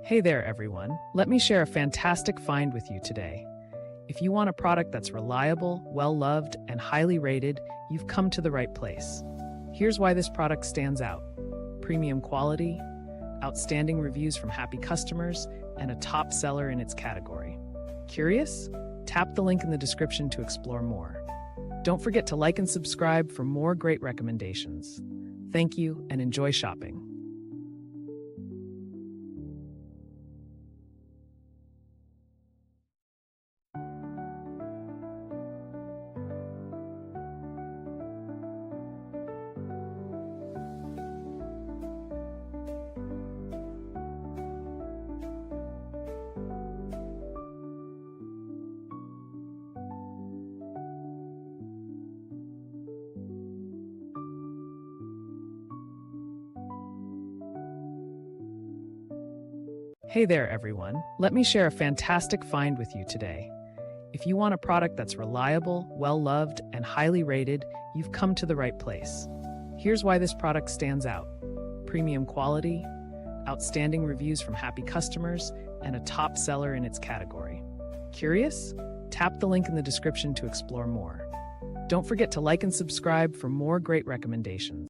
Hey there, everyone. Let me share a fantastic find with you today. If you want a product that's reliable, well-loved, and highly rated, you've come to the right place. Here's why this product stands out. Premium quality, outstanding reviews from happy customers, and a top seller in its category. Curious? Tap the link in the description to explore more. Don't forget to like and subscribe for more great recommendations. Thank you and enjoy shopping. Hey there, everyone. Let me share a fantastic find with you today. If you want a product that's reliable, well-loved, and highly rated, you've come to the right place. Here's why this product stands out. Premium quality, outstanding reviews from happy customers, and a top seller in its category. Curious? Tap the link in the description to explore more. Don't forget to like and subscribe for more great recommendations.